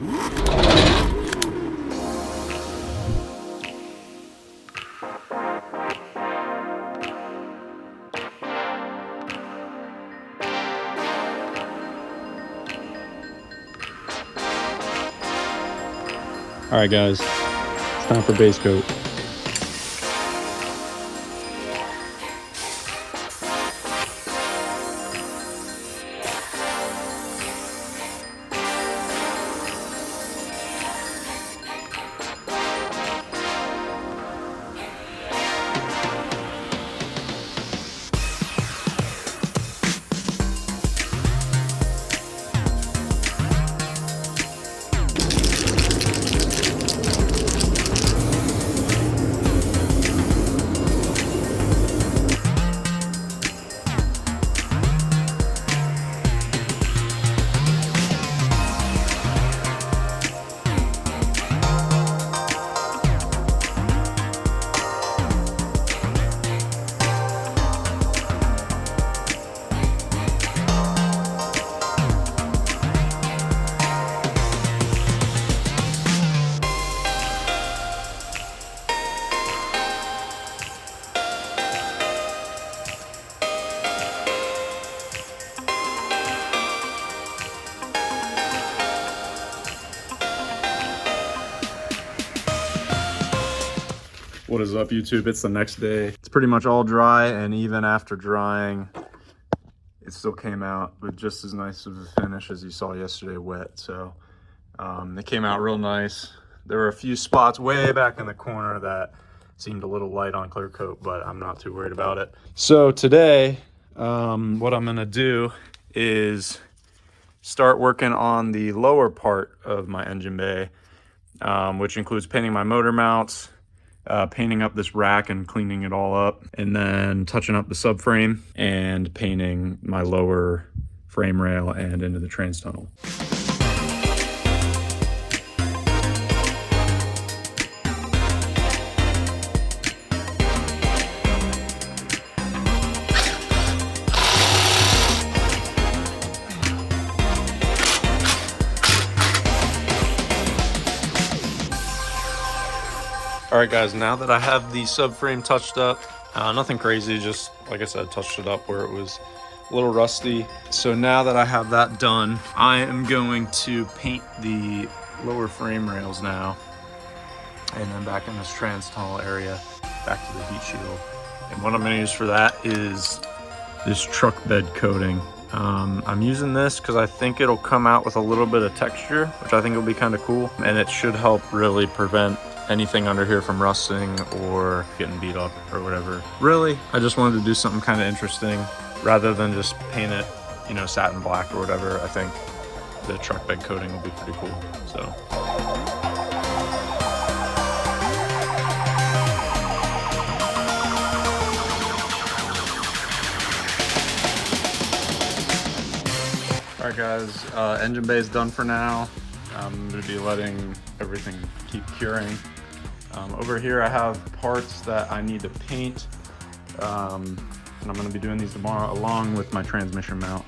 All right, guys, it's time for base coat. What is up, YouTube? It's the next day. It's pretty much all dry, and even after drying, it still came out with just as nice of a finish as you saw yesterday wet. So they came out real nice. There were a few spots way back in the corner that seemed a little light on Clearcoat, but I'm not too worried about it. So today, what I'm gonna do is start working on the lower part of my engine bay, which includes painting my motor mounts, painting up this rack and cleaning it all up, and then touching up the subframe and painting my lower frame rail and into the trans tunnel. All right, guys, now that I have the subframe touched up, nothing crazy, just like I said, touched it up where it was a little rusty. So now that I have that done, I am going to paint the lower frame rails now, and then back in this trans tunnel area, back to the heat shield. And what I'm gonna use for that is this truck bed coating. I'm using this because I think it'll come out with a little bit of texture, which I think will be kind of cool, and it should help really prevent anything under here from rusting or getting beat up or whatever. Really, I just wanted to do something kind of interesting rather than just paint it, you know, satin black or whatever. I think the truck bed coating will be pretty cool. So. All right, guys, engine bay is done for now. I'm gonna be letting everything keep curing. Over here I have parts that I need to paint, and I'm going to be doing these tomorrow along with my transmission mount.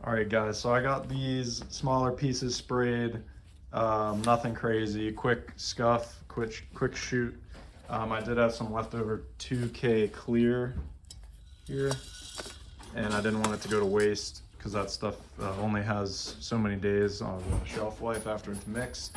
Alright, guys, so I got these smaller pieces sprayed, nothing crazy, quick scuff, quick shoot. I did have some leftover 2K clear here, and I didn't want it to go to waste because that stuff only has so many days on shelf life after it's mixed.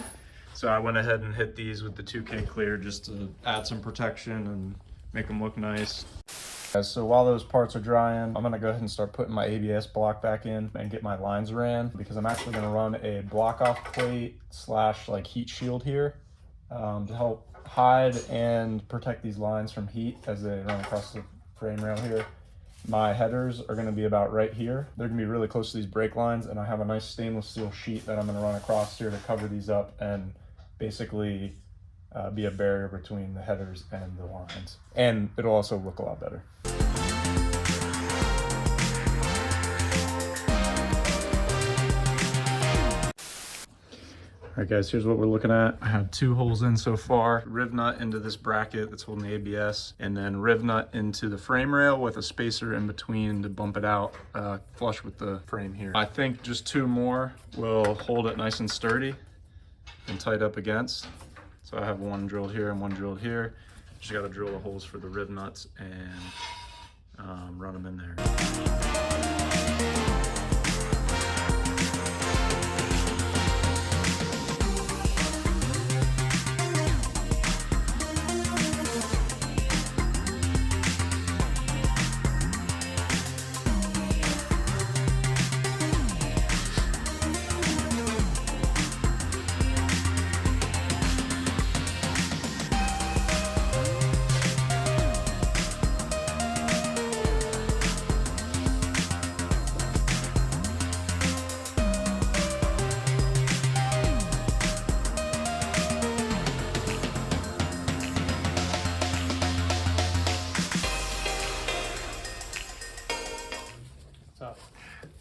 So I went ahead and hit these with the 2K clear just to add some protection and make them look nice. So while those parts are drying, I'm gonna go ahead and start putting my ABS block back in and get my lines ran, because I'm actually gonna run a block off plate / like heat shield here to help hide and protect these lines from heat as they run across the frame rail here. My headers are going to be about right here. They're going to be really close to these brake lines, and I have a nice stainless steel sheet that I'm going to run across here to cover these up and basically be a barrier between the headers and the lines. And it'll also look a lot better. All right guys, here's what we're looking at. I have 2 holes in so far. Riv nut into this bracket that's holding the ABS, and then riv nut into the frame rail with a spacer in between to bump it out flush with the frame here. I think just 2 more will hold it nice and sturdy and tight up against. So I have 1 drilled here and 1 drilled here. Just gotta drill the holes for the riv nuts and run them in there.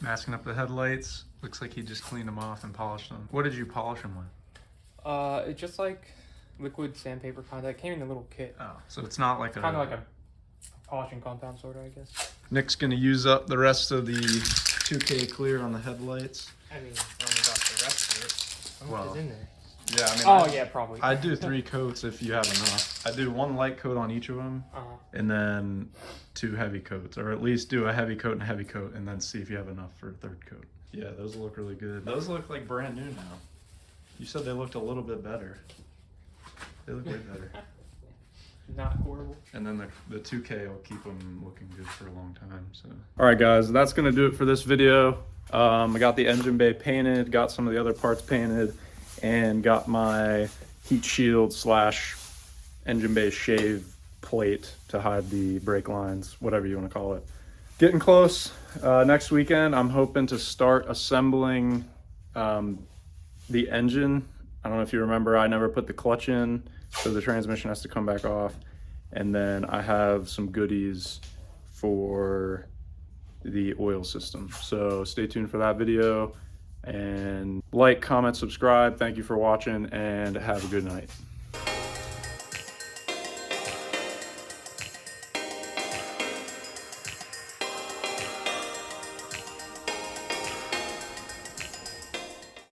Masking up the headlights. Looks like he just cleaned them off and polished them. What did you polish them with? It's just like liquid sandpaper contact. It came in a little kit. Oh, so it's not like kind of like a polishing compound sort of, I guess. Nick's gonna use up the rest of the 2K clear on the headlights. I mean, I only got the rest of it. How much is in there? Yeah, I mean. Yeah, probably. I do 3 coats if you have enough. I do 1 light coat on each of them, and then 2 heavy coats, or at least do a heavy coat and a heavy coat, and then see if you have enough for a 3rd coat. Yeah, those look really good. Those look like brand new now. You said they looked a little bit better. They look way better. Not horrible. And then the 2K will keep them looking good for a long time. So. All right, guys, that's gonna do it for this video. I got the engine bay painted, got some of the other parts painted, and got my heat shield / engine bay shave plate to hide the brake lines, whatever you want to call it. Getting close. Next weekend, I'm hoping to start assembling the engine. I don't know if you remember, I never put the clutch in, so the transmission has to come back off. And then I have some goodies for the oil system. So stay tuned for that video, and like, comment, subscribe. Thank you for watching, and have a good night.